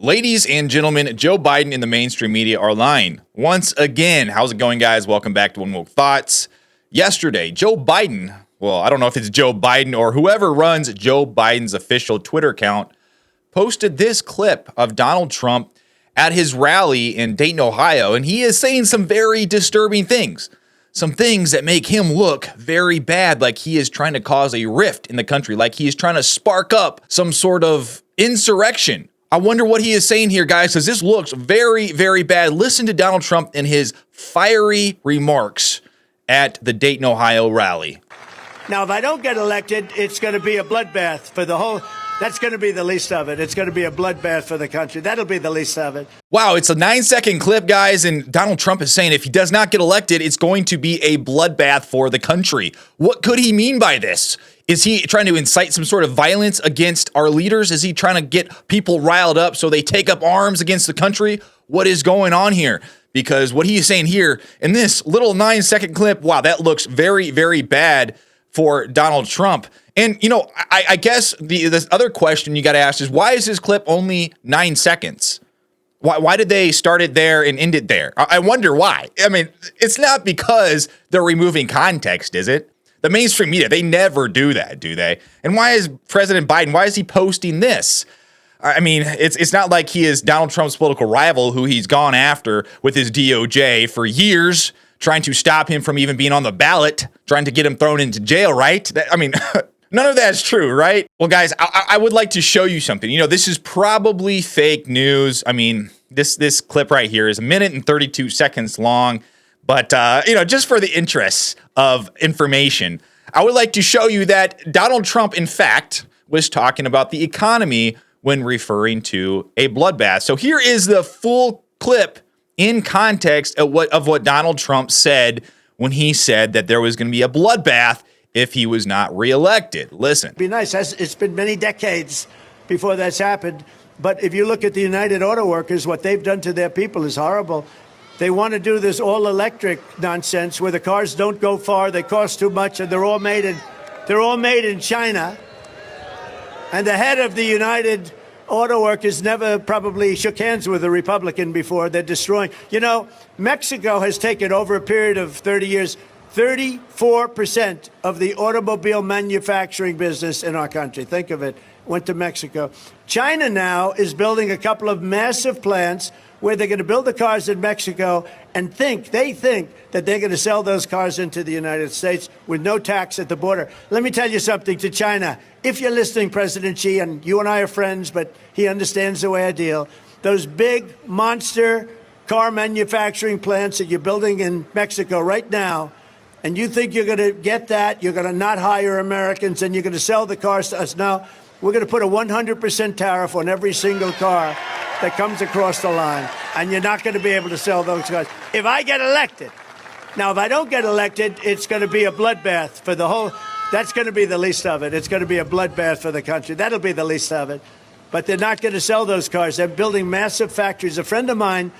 Ladies and gentlemen, Joe Biden and the mainstream media are lying. Once again, how's it going, guys? Welcome back to UnwokeThoughts. Yesterday, Joe Biden, well, I don't know if it's Joe Biden or whoever runs Joe Biden's official Twitter account, posted this clip of Donald Trump at his rally in Dayton, Ohio, and he is saying some very disturbing things. Some things that make him look very bad, like he is trying to cause a rift in the country, like he is trying to spark up some sort of insurrection. I wonder what he is saying here, guys, because this looks very, very bad. Listen to Donald Trump and his fiery remarks at the Dayton, Ohio rally. Now, if I don't get elected, it's going to be a bloodbath for the whole. That's going to be the least of it. It's going to be a bloodbath for the country. That'll be the least of it. Wow, it's a 9-second clip, guys, and Donald Trump is saying if he does not get elected, it's going to be a bloodbath for the country. What could he mean by this? Is he trying to incite some sort of violence against our leaders? Is he trying to get people riled up so they take up arms against the country? What is going on here? Because what he is saying here in this little 9-second clip, wow, that looks very, very bad for Donald Trump. And, you know, I guess this other question you got to ask is, why is this clip only 9 seconds? Why did they start it there and end it there? I wonder why. I mean, it's not because they're removing context, is it? The mainstream media, they never do that, do they? And why is President Biden, why is he posting this? I mean, it's not like he is Donald Trump's political rival who he's gone after with his DOJ for years, trying to stop him from even being on the ballot, trying to get him thrown into jail, right? I mean, none of that's true, right? Well, guys, I would like to show you something. You know, this is probably fake news. I mean, this clip right here is 1 minute and 32 seconds long. But, you know, just for the interests of information, I would like to show you that Donald Trump, in fact, was talking about the economy when referring to a bloodbath. So here is the full clip in context of what Donald Trump said when he said that there was going to be a bloodbath if he was not reelected. Listen. It'd be nice. It's been many decades before that's happened. But if you look at the United Auto Workers, what they've done to their people is horrible. They want to do this all-electric nonsense where the cars don't go far, they cost too much, and they're all made in China. And the head of the United Auto Workers never probably shook hands with a Republican before. They're destroying. You know, Mexico has taken over a period of 30 years, 34% of the automobile manufacturing business in our country. Think of it. Went to Mexico. China now is building a couple of massive plants where they're going to build the cars in Mexico and they think that they're going to sell those cars into the United States with no tax at the border. Let me tell you something to China. If you're listening, President Xi, and you and I are friends, but he understands the way I deal, those big monster car manufacturing plants that you're building in Mexico right now, and you think you're going to get that, you're going to not hire Americans, and you're going to sell the cars to us. Now, we're going to put a 100% tariff on every single car that comes across the line, and you're not going to be able to sell those cars. If I get elected, now, if I don't get elected, it's going to be a bloodbath for the whole. That's going to be the least of it. It's going to be a bloodbath for the country. That'll be the least of it. But they're not going to sell those cars. They're building massive factories. A friend of mine,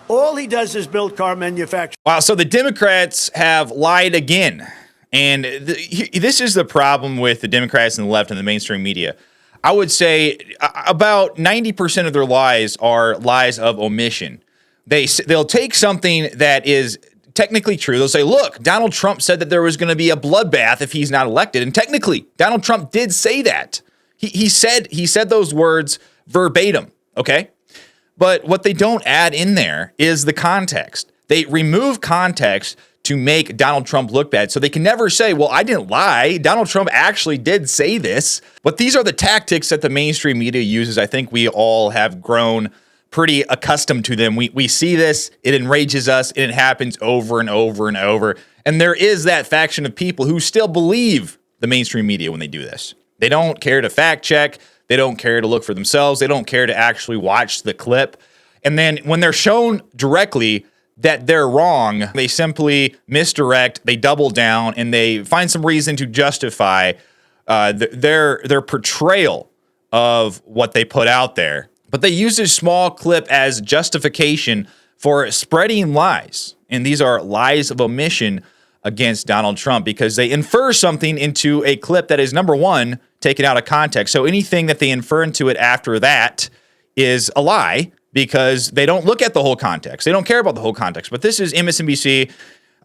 all he does is build car manufacturing. Wow, so the Democrats have lied again. And this is the problem with the Democrats and the left and the mainstream media. I would say about 90% of their lies are lies of omission. They'll take something that is technically true. They'll say, look, Donald Trump said that there was going to be a bloodbath if he's not elected. And technically, Donald Trump did say that. He said those words verbatim, okay? But what they don't add in there is the context. They remove context to make Donald Trump look bad. So they can never say, well, I didn't lie. Donald Trump actually did say this. But these are the tactics that the mainstream media uses. I think we all have grown pretty accustomed to them. We see this, it enrages us, and it happens over and over and over. And there is that faction of people who still believe the mainstream media when they do this. They don't care to fact check. They don't care to look for themselves. They don't care to actually watch the clip. And then when they're shown directly that they're wrong, they simply misdirect, they double down, and they find some reason to justify their portrayal of what they put out there. But they use this small clip as justification for spreading lies. And these are lies of omission against Donald Trump because they infer something into a clip that is, number one, taken out of context. So anything that they infer into it after that is a lie because they don't look at the whole context. They don't care about the whole context. But this is MSNBC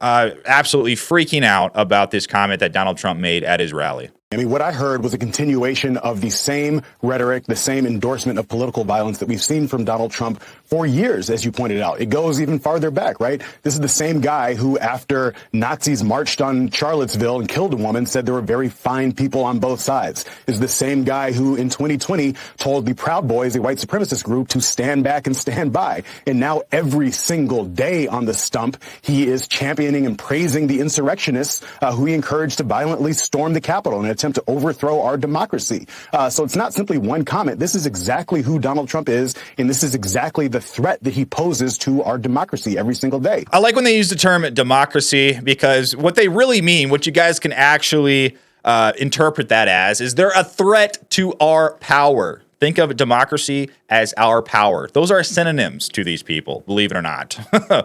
absolutely freaking out about this comment that Donald Trump made at his rally. I mean, what I heard was a continuation of the same rhetoric, the same endorsement of political violence that we've seen from Donald Trump for years, as you pointed out. It goes even farther back, right? This is the same guy who, after Nazis marched on Charlottesville and killed a woman, said there were very fine people on both sides. Is the same guy who, in 2020, told the Proud Boys, a white supremacist group, to stand back and stand by. And now every single day on the stump, he is championing and praising the insurrectionists who he encouraged to violently storm the Capitol in an attempt to overthrow our democracy. So it's not simply one comment. This is exactly who Donald Trump is, and this is exactly the threat that he poses to our democracy every single day. I like when they use the term democracy because what they really mean, what you guys can actually interpret that as, is they're a threat to our power. Think of democracy as our power. Those are synonyms to these people, believe it or not.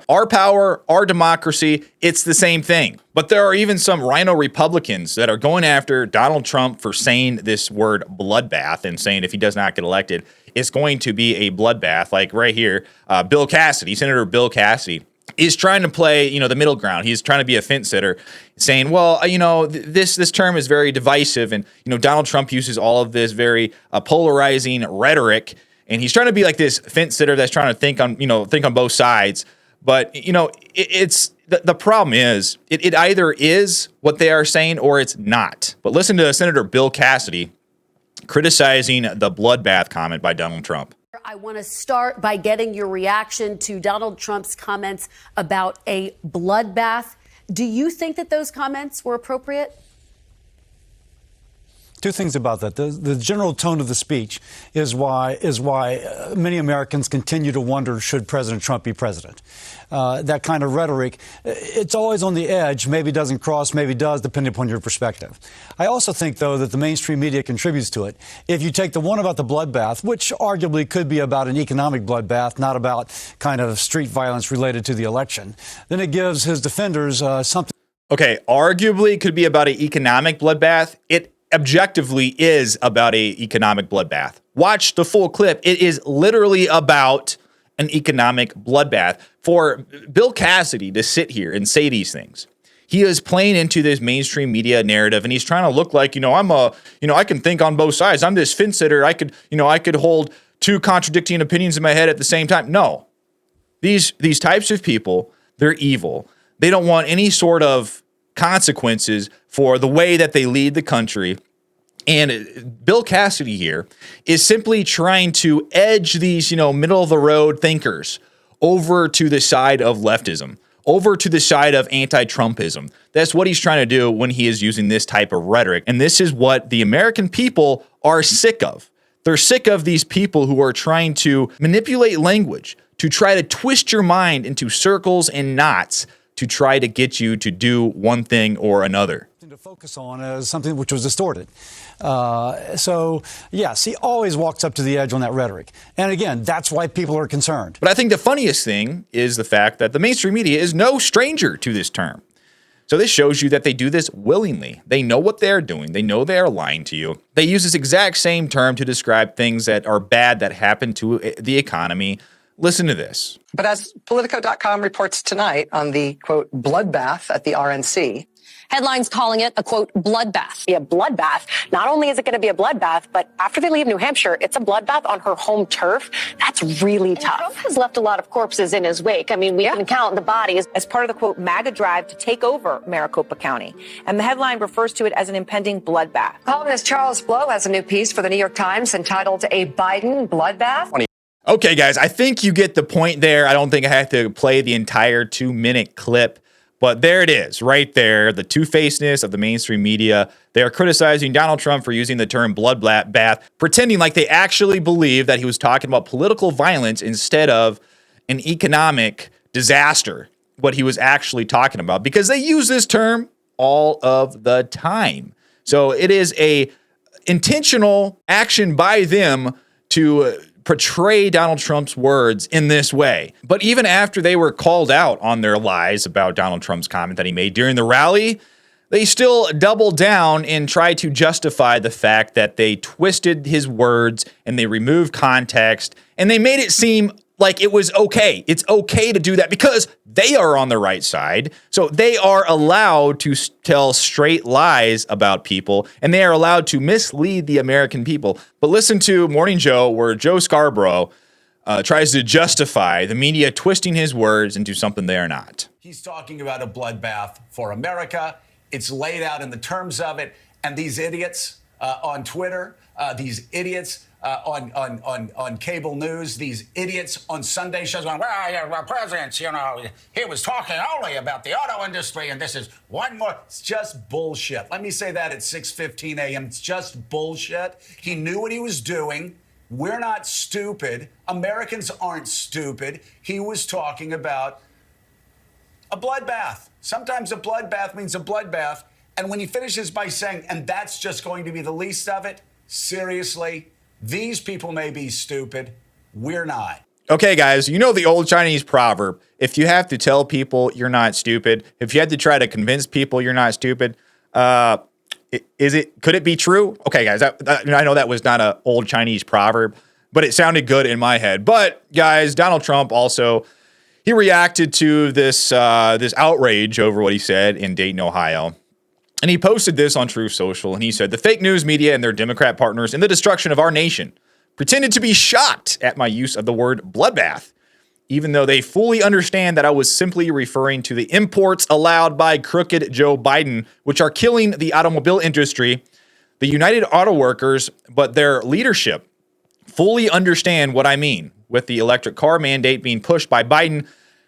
Our power, our democracy, it's the same thing. But there are even some rhino Republicans that are going after Donald Trump for saying this word bloodbath and saying if he does not get elected, it's going to be a bloodbath. Like right here, Bill Cassidy, Senator Bill Cassidy, is trying to play, the middle ground. He's trying to be a fence sitter, saying, well, this term is very divisive, and Donald Trump uses all of this very polarizing rhetoric, and he's trying to be like this fence sitter that's trying to think on both sides. But it's the problem is it either is what they are saying or it's not. But listen to Senator Bill Cassidy criticizing the bloodbath comment by Donald Trump. I want to start by getting your reaction to Donald Trump's comments about a bloodbath. Do you think that those comments were appropriate? Two things about that. The general tone of the speech is why many Americans continue to wonder, should President Trump be president? That kind of rhetoric, it's always on the edge, maybe doesn't cross, maybe does, depending upon your perspective. I also think, though, that the mainstream media contributes to it. If you take the one about the bloodbath, which arguably could be about an economic bloodbath, not about kind of street violence related to the election, then it gives his defenders something. Okay, arguably could be about an economic bloodbath. It objectively is about an economic bloodbath. Watch the full clip. It is literally about an economic bloodbath. For Bill Cassidy to sit here and say these things, he is playing into this mainstream media narrative, and he's trying to look like, I can think on both sides. I'm this fence sitter. I could hold two contradicting opinions in my head at the same time. No, these types of people, they're evil. They don't want any sort of consequences for the way that they lead the country. And Bill Cassidy here is simply trying to edge these, middle of the road thinkers over to the side of leftism, over to the side of anti-Trumpism. That's what he's trying to do when he is using this type of rhetoric. And this is what the American people are sick of. They're sick of these people who are trying to manipulate language, to try to twist your mind into circles and knots, to try to get you to do one thing or another. To focus on as something which was distorted. So, yes, he always walks up to the edge on that rhetoric. And again, that's why people are concerned. But I think the funniest thing is the fact that the mainstream media is no stranger to this term. So this shows you that they do this willingly. They know what they're doing. They know they are lying to you. They use this exact same term to describe things that are bad that happen to the economy. Listen to this. But as Politico.com reports tonight on the, quote, bloodbath at the RNC. Headlines calling it a, quote, bloodbath. Be a bloodbath. Not only is it going to be a bloodbath, but after they leave New Hampshire, it's a bloodbath on her home turf. That's really tough. Trump has left a lot of corpses in his wake. I mean, we can count the bodies. As part of the, quote, MAGA drive to take over Maricopa County. And the headline refers to it as an impending bloodbath. Columnist Charles Blow has a new piece for the New York Times entitled A Biden Bloodbath. Okay, guys, I think you get the point there. I don't think I have to play the entire 2-minute clip. But there it is, right there, the two-facedness of the mainstream media. They are criticizing Donald Trump for using the term bloodbath, pretending like they actually believe that he was talking about political violence instead of an economic disaster, what he was actually talking about, because they use this term all of the time. So it is a intentional action by them to portray Donald Trump's words in this way. But even after they were called out on their lies about Donald Trump's comment that he made during the rally, they still double down and try to justify the fact that they twisted his words and they removed context and they made it seem like it was okay. It's okay to do that because they are on the right side. So they are allowed to tell straight lies about people and they are allowed to mislead the American people. But listen to Morning Joe, where Joe Scarborough tries to justify the media twisting his words into something they are not. He's talking about a bloodbath for America. It's laid out in the terms of it. And these idiots on Twitter, these idiots on cable news, these idiots on Sunday shows going, well, presidents, you know, he was talking only about the auto industry and this is one more. It's just bullshit. Let me say that at 6:15 a.m. It's just bullshit. He knew what he was doing. We're not stupid. Americans aren't stupid. He was talking about a bloodbath. Sometimes a bloodbath means a bloodbath. And when he finishes by saying, and that's just going to be the least of it, seriously, these people may be stupid. We're not. Okay, guys, you know the old Chinese proverb, if you have to tell people you're not stupid, if you had to try to convince people you're not stupid, could it be true? Okay, guys, I know that was not an old Chinese proverb, but it sounded good in my head. But guys, Donald Trump also, he reacted to this outrage over what he said in Dayton, Ohio. And he posted this on Truth Social, and he said, the fake news media and their Democrat partners in the destruction of our nation pretended to be shocked at my use of the word bloodbath, even though they fully understand that I was simply referring to the imports allowed by crooked Joe Biden, which are killing the automobile industry. The United Auto Workers, but their leadership fully understand what I mean. With the electric car mandate being pushed by Biden,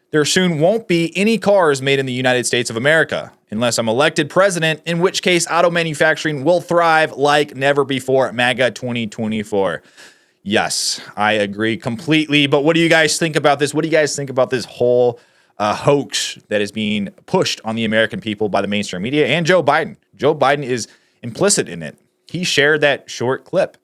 there soon won't be any cars made in the United States of America unless I'm elected president, in which case auto manufacturing will thrive like never before. MAGA 2024. Yes, I agree completely. But what do you guys think about this? What do you guys think about this whole hoax that is being pushed on the American people by the mainstream media and Joe Biden? Joe Biden is implicit in it. He shared that short clip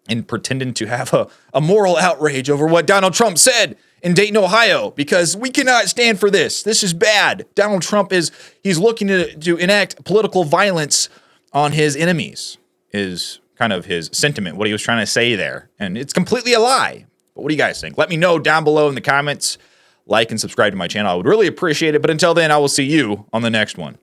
and pretending to have a moral outrage over what Donald Trump said in Dayton, Ohio, because we cannot stand for this. This is bad. Donald Trump he's looking to enact political violence on his enemies, is kind of his sentiment, what he was trying to say there. And it's completely a lie. But what do you guys think? Let me know down below in the comments. Like and subscribe to my channel. I would really appreciate it. But until then, I will see you on the next one.